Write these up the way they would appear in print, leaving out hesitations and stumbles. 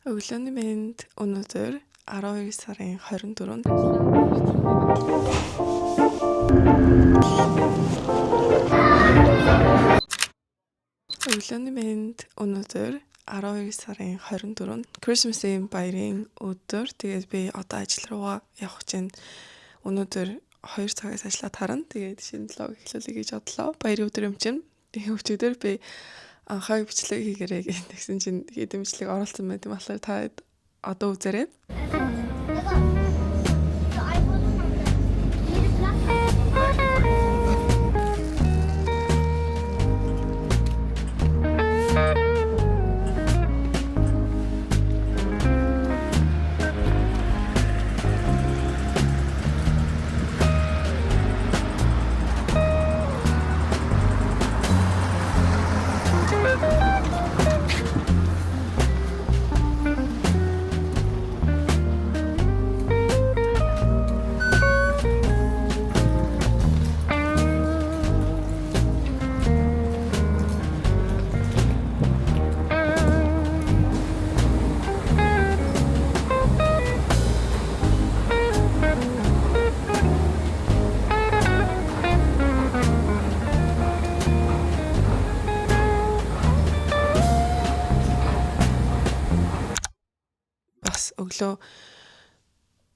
Өглөөний мэнд өнөөдөр 12 сарын 24-нд Өглөөний мэнд өнөөдөр 12 сарын 24-нд Christmas-ийн баярын өдөр. Тэгээд би одоо ажил руугаа явах гэж байна. Өнөөдөр 2 цагаас ажиллаад харна. Тэгээд шинэ влог эхлүүлэе гэж бодлоо. Баярын өдөр юм чинь. Тэгээд өчигдөр би анхаа бичлэг хийгэрэй гэсэн чинь хийдэм бичлэг оруулсан байт юм болохоор та одоо үзээрэй. Бас өглөө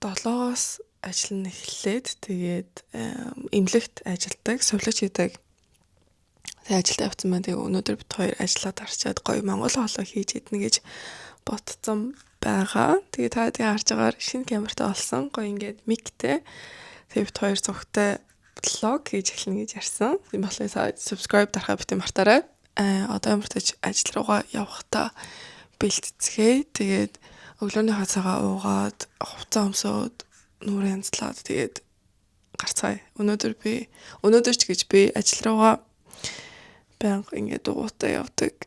7-оос ажил нь эхлээд тэгээд эмнэлэгт ажилдаг, сувлагч хийдэг. Тэгээд ажилдаа явцсан байна. Тэгээд өнөөдөр бид хоёр ажиллаад арчаад гоё Монгол хоолой хийж идэнэ гэж ботцсон байгаа. Тэгээд та харж байгаагаар шинэ камертай олсон. Гоё ингээд миктэй. Тэгээд бид хоёр зургтай влог хийж эхлэнэ гэж ярьсан. Тийм болохоор subscribe дарахаа битэн мартаарай. Одоо ямартаж ажил руугаа явахдаа бэлтцгээе. Тэгээд өглөөний хацаагаа уугаад хувцас өмсөөд нүрээ янзлаад тэгээд гарцгаая. Өнөөдөр ч гэж би ажил руугаа байнга ингээд дугуйтай явдаг.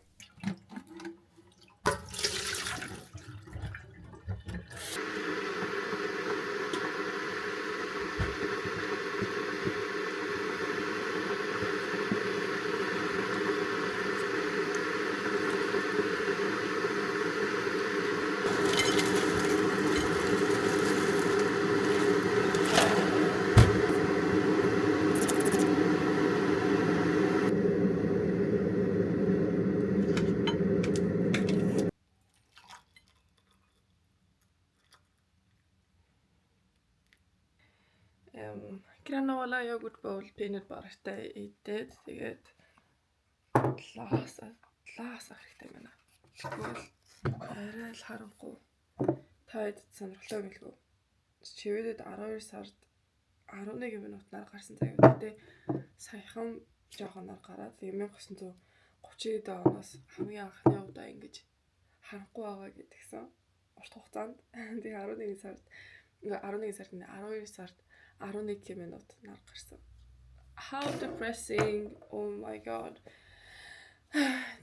Granola yogurt bowl peanut butterтай идээд тэгээд лаас хэрэгтэй байна. Тэгвэл арай л харанхуй. Таад сонирхолтой гэлгүй. Чивэдэд 12 сард 11 минутаар гарсан цаг үедээ саяхан жоохоноор гараад 1930-д оноос хамгийн анхны удаа ингэж харанхуй байгаа гэдгсэн. Урт хугацаанд тэгээ 12 сард 11 минут нар гарсан. How depressing. Oh my god.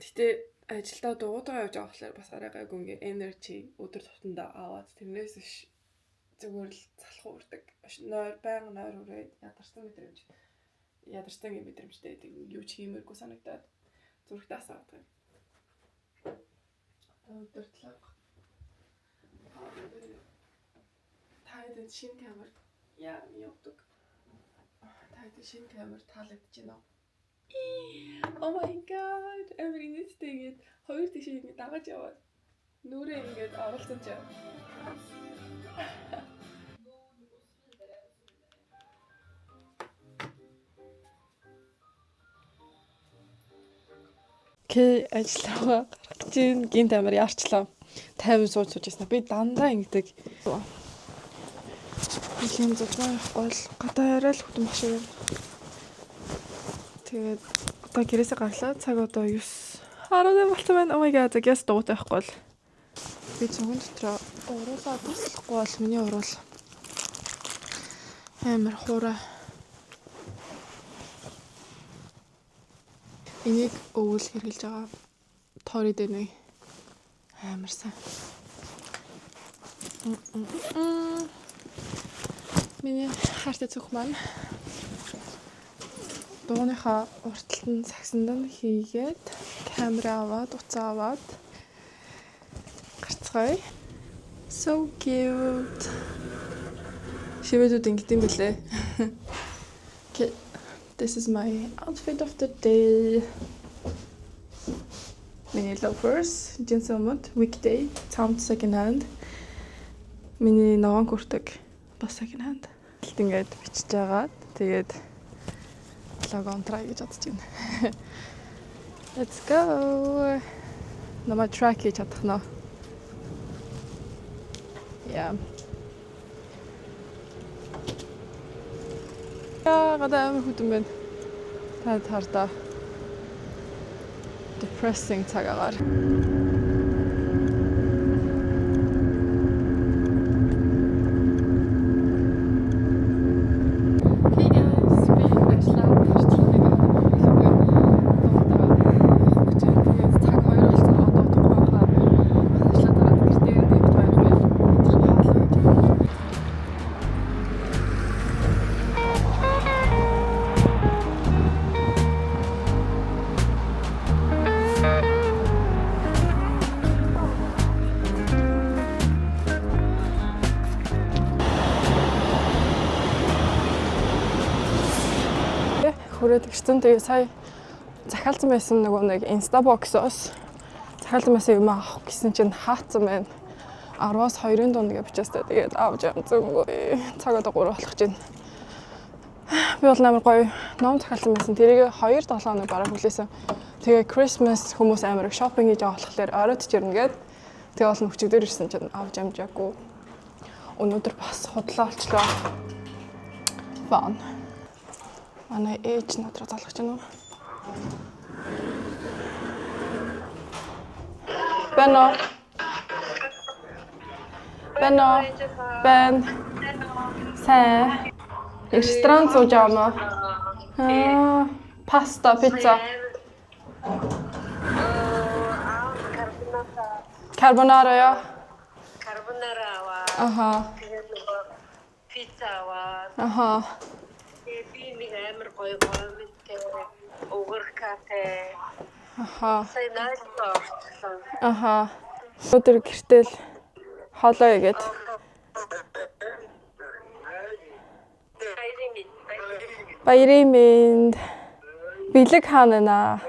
Гэтэ ажилдаа дуугаа явж байгаа болохоор бас арай гайгүй ингээ energy өдөр тутамдаа аваад тэрнээс ш зүгээр л залхуу үрдэг. Баян нойр үрээд ядарсан мэдрэмжтэй юу ч хиймээргүй санагдаад зүрхтээ асаадаг. Өдөр талаа. Таад шинэ камер явдаг. Таад шинэ камер таалагдж байна. Oh my god. Everything тэгээд хоёр тишээ ингэ дагаж яваад нүрээ ингээд оруулсан ч. Ажиллаа гарах чинь гинт амар яарчлаа. 50 сууж яснаа. Би дандаа ингэдэг. Ихэм зузаан явахгүй л гадаа арай л хөтөн баг шиг байна. Тэгээд одоо гэрээсээ гарлаа. Цаг одоо 9:18 болсон байна. Oh my god. Гээс дуутай байхгүй л. Би цуган дотроо уруулаад таслахгүй бол миний уруул амар хуурай. Энийг өвөл хэрглэж байгаа. Тори дэнэ. Амар сайн. Миний хартай цүх маань дууныхаа урталт нь сагсанд нь хийгээд камера аваад уцаа аваад гарцгаая. Гоё. So cute. Шивэдүүд ингэдэм бэлээ. Okay. This is my outfit of the day. Миний loafers, jeans өмд, weekday, town second hand. Миний ногоон хүртэг бас second hand. Ингээд бичиж байгаа. Тэгээд логон try гэж бодож байна. Let's go. Намайг track хийж чадах нь. Yeah. Гадаа амар хүдэн байна. Та тартаа. Depressing цаг агаар. Хүрээд гэртэн тэгээ сая захиалсан байсан нэг Instabox-оос захиалсан байсан юм авах гэсэн чинь хаацсан байна. 10-аас 2-ын дунд гэж бичээстэй. Тэгээд авч амцгүй. Цаг одоо 3 болох гэж байна. Би бол амар гоё ном захиалсан байсан. Тэрийг 2-7 хоног бараг хүлээсэн. Тэгээ Christmas хүмүүс амар их шопинг хийж байгаа болохоор оройд ч ирнэ гээд тэгээ бол нүчигдөр ирсэн чинь авч амжаагүй. Өнөөдөр бас худлаа олчлоо. Фан. Манай ээж надраа залгаж байна уу? Бено. Бен. Сэ. Ресторан сууж байгаа мó? Паста, пицца. Carbonara яа? Carbonara аваа. Аха. Пицца аваа. Аха. Би нэг амар гоё мэдээ угркафе. Аха. Сайн орчлоо. Аха. Өдөр гэртэл хоолоо игээд. Баярын мэнд. Бэлэг хаана?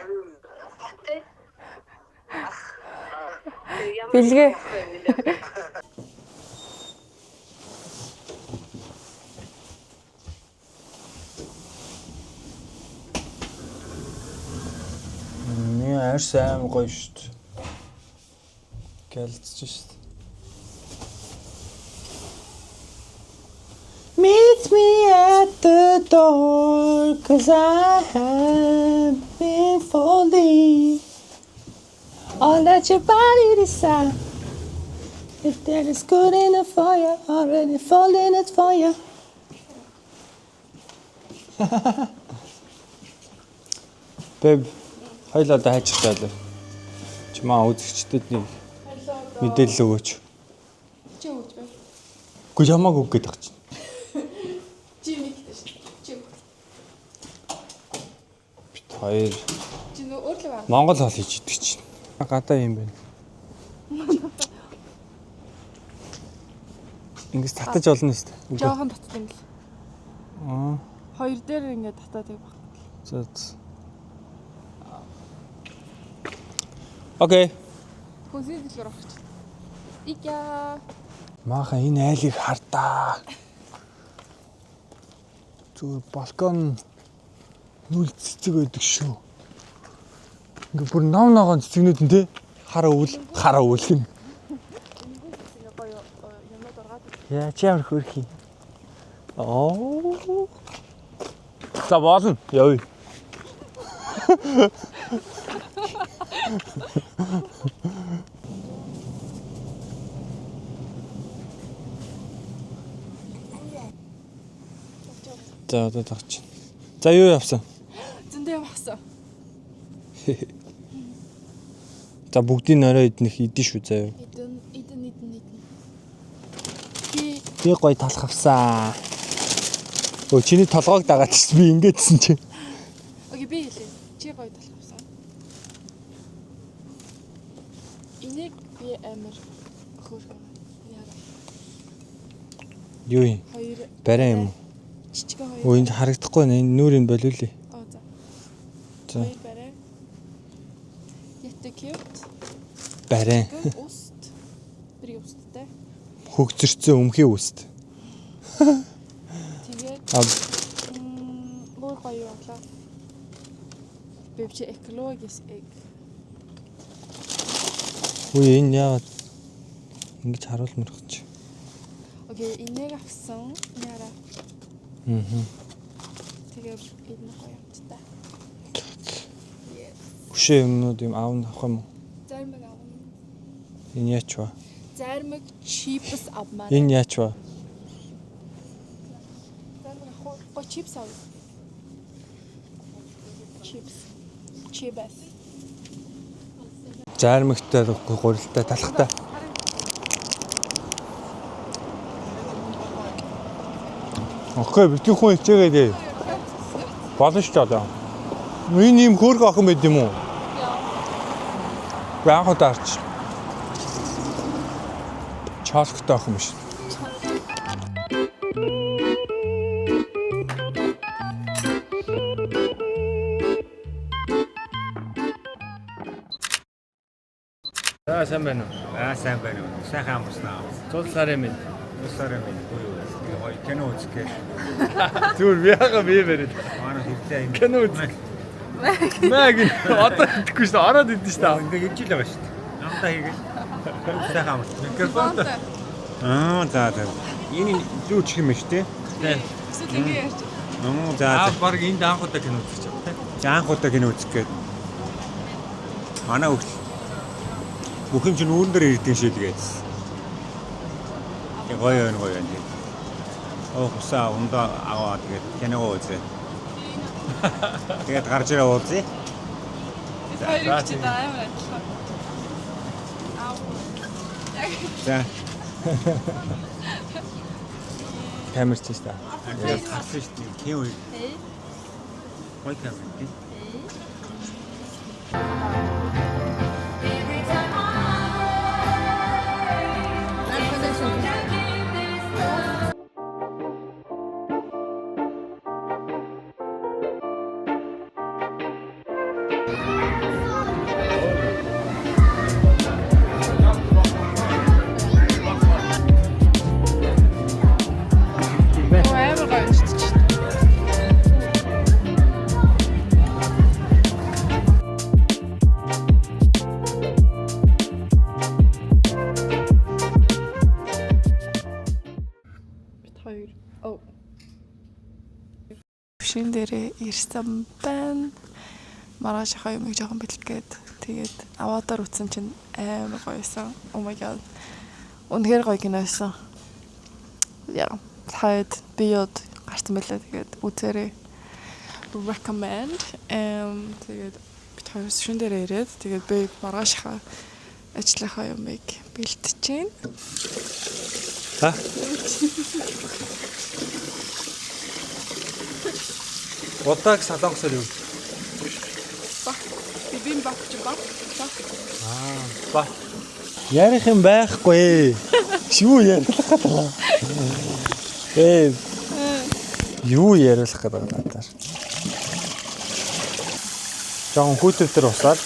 Бэлгээ. Арьс аим гоё шүү дээ. Гэлцэж шүү дээ. Meet me at the door, 'cause I have been falling. I'll let your body decide if that is good enough for you. Already falling it for you. Babe. Хоёлоо да хайчтаа. Чимаа үзэгчдэд нэг мэдээлэл өгөөч. Чи өгч бай. Үгүй ямааг өг гэдэг чинь. Чи мэддэж шүү. Чи өг. Бит хоёр. Чи нөө өөрлөг аа. Монгол хоол хийж идэг чинь. Гадаа юм байна. Ингээс татаж олно шүү дээ. Жохон татдаг юм л. Аа. Хоёр дээр ингээд татаад байх. За. Окей. Хүнсний дэлгүүр авах чинь. Ика. Маахан энэ айлыг хардаа. Зүгээр балкон нүл цэцэг байдаг шүү. Ингээ бүр ногоон цэцэгнүүд нь те хараа үл юм. Яа чи ямар хөрхий. Оо. За болно. Явъя. За одоо тагч. За юу явсан? Зөндөө явсан. За бүгдийн орой идэх идэн шүү заяа. Идэн. Би гоё талах авсан. Өө чиний толгойг дагаад чи би ингэдсэн чи. Окей би хэлээ. Чи гоё талах авсан. Энийг би амар хөөрхөн. Яа. Юу юм? Хоёр Барай юм. жижигхэн хоёр. Өө энд харагдахгүй нэ. Энэ нүрийг болиулъя. Оо за. За. Хоёр барай. Jättekul. Барай. Ost. Bröstet. Хөгжөрцөн өмхийн үст. Тэгээд өөр гоё болоо. Бивч экологис эг. Үе энэ яагаад ингэж харуулмаар байна чи. Окей, энийг авсан. Яра. Тэгээд энэ гоё амттай. Хөшөө юмнууд юм аав авах юм уу? Зармаг авна. Энэ яач вэ? Зармаг чипс авмаар. Энэ яач вэ? Зармаг хоо чипс ав. Чипс. Чибас. Заармагтай гурилтай талхтай. Окей, битгий хүн ичээгээ. Болно шүү дээ одоо. Энэ юм хөөргө охин байд юм уу? Яа. Баахад арч. Чаалхтай охин биш. Сайн байна уу? Сайн байна уу? Сайхан амарснаа. Цул сарын минь. Усаараа минь гоё кино үзэх. Зүгээр яага бие барид. Манай хэрэгтэй юм. Кино үзэх. Мэг одоо идэхгүй шүү. Ороод идэв шүү. Ингээ явж л байгаа шүү дээ. Намдаа хийгээл. Сайхан амарс. Микрофон. За. Энэ юу чих юм шүү дээ. Тий. Эсвэл ингэ ярьж. За. Баг энд анхудаа кино үзэж байгаа. За анхудаа кино үзэх гээд. Манай хөл. Бүх юм чинь үүрэн дээр ирдэг шээ тэгээд. Гоё юм. Хусаа ундаа аваа тэгээд кино үзээ. Тэгээд гарч ирээ уулзъя. Хоёр ч даамаа. Ау. За. Камер ч шүү. Тэгээд гарсан шүү дээ. Тийм үү. Гоё камер тий. Амар гоё шүү дээ. Бид хоёр. Оо. Шинэ дээрээ ирсэн байна. Маргааш хоёрыг жоохон бэлтгээд тэгээд аватар утсан чинь амар гоёсэн. Oh my god. Үнэхээр гоё кино байсан. Яа. Хайд биод гарсан байлаа тэгээд үзээрэй. Recommend. Тэгээд бид хоёр шинэ дээрээ ирээд тэгээд би маргаашхаа ажлынхаа юмыг бэлтэж байна. За. Удааг салонгосоор юу? Бибим багч баг. Ба. Ярих юм байхгүй. Шүү ярих гэдэг. Юу яриулах гэдэг надаар. Жон хүүтвтер усаад.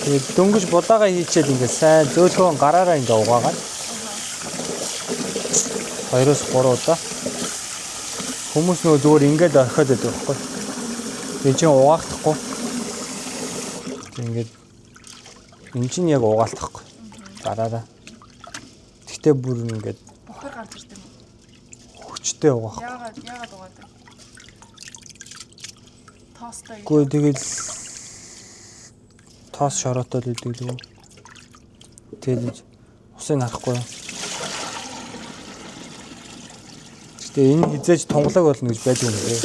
Тэгээд дөнгөж будаага хийчихэд ингээд сайн зөөлхөн гараараа ингээд угаагаад. 2-3 удаа. Хүмүүс нөгөө зүгээр ингээд орхиод байдаг байхгүй. Би чинь угахдахгүй. Ингээд энэ чинь яг угаалтахгүй. Гараараа. Тэгтээ бүр ингээд Бохор гарч ирдэг юм. хүчтэй угаах. Яагаад угаадаг? Тоостой. Гэхдээ тэгэл тоос шороотой л идэг л үү. Тэгээд усыг харахгүй. Гэтэ энэ хизээж тунгалаг болно гэж байдаг юм бэ.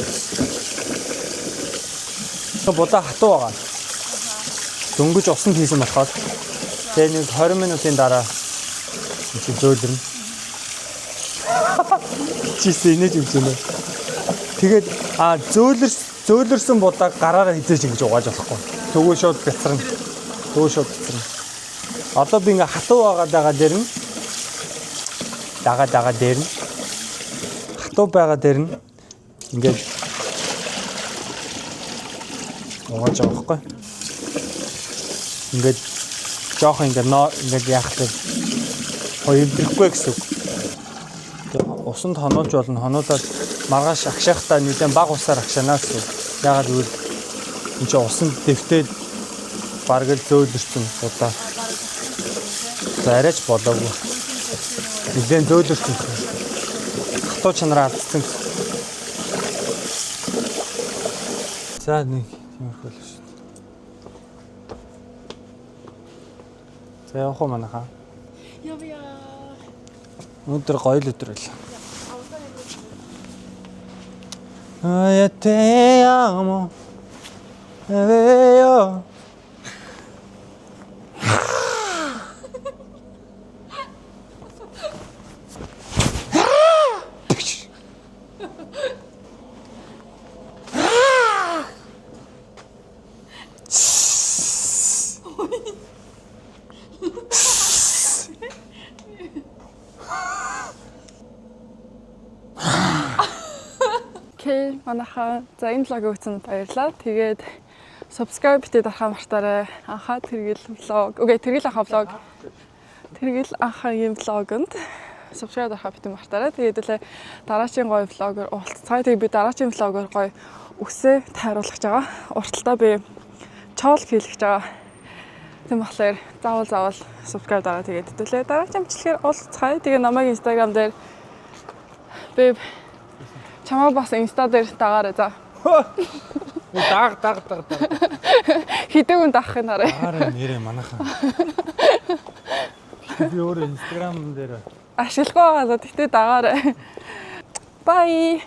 Будаа хатуу байгаа. Дөнгөж усанд хийсэн болохоор тэгээ нэг 20 минутын дараа чи зөөлрөн. Чис инээж юм чинь. Тэгээд зөөлрсөн будааг гараараа хизээж ингэж угааж болохгүй. Төгөө шууд бяцран. Одоо би ингээ хатуу байгаа дээр нь дага дээр нь хатуу байгаа дээр нь ингээд угааж байгаа байхгүй. Ингээд жоох ингээд яахтай хоёрдохгүй гэсэн үг. Усанд хонуулж болно. Хонуулаад маргааш агшаахтаа нэгэн баг усаар агшаанаа гэсэн үг. Ягаад гэвэл энэ чинь усанд дэвтээд бараг л зөөлөрсөн удаа. За арайч болоогүй. Нэгэн зөөлөрсөн. Хатуу чанараа алдсан. За нэг тиймэрхүү л шүү. За явах уу манайхаа? Явъя. Өнөөдөр гоё л өдөр байлаа. Ая те амо. Эё. Окей, манайхаа за энэ влог үзсэнд баярлалаа. Тэгээд subscribe битээ дарахаа мартаарай. Анхаа тэргэл влог. Окей, тэргэл анхаа влог. Тэргэл анхаагийн влогонд subscribe дарахаа битээ мартаарай. Тэгээд үлээ дараачийн гоё влогоор уулзцаа. Тэгээд би дараачийн влогоор гоё үсээ тайруулах гэж байгаа. Урталтаа би чоол хийлгэж байгаа. Тийм болохоор заавал subscribe дараа. Тэгээд үлээ дараачийн бичлэгээр уулзцаа. Тэгээд намайг Instagram дээр би чамаа бас инста дээр дагаарай за. Даг. Хэдэн хүн дагахын хараа. Аараа нэрээ манайхаа. Би өөр Instagram дээр Ашиглахгүй байгаа. Тэгтээ дагаарай. Bye.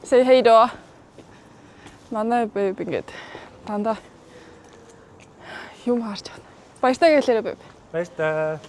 Say hey до. Манай бэб ингээд дандаа юм харж байна. Баяртай гэлээрэй бэб. баяр таа.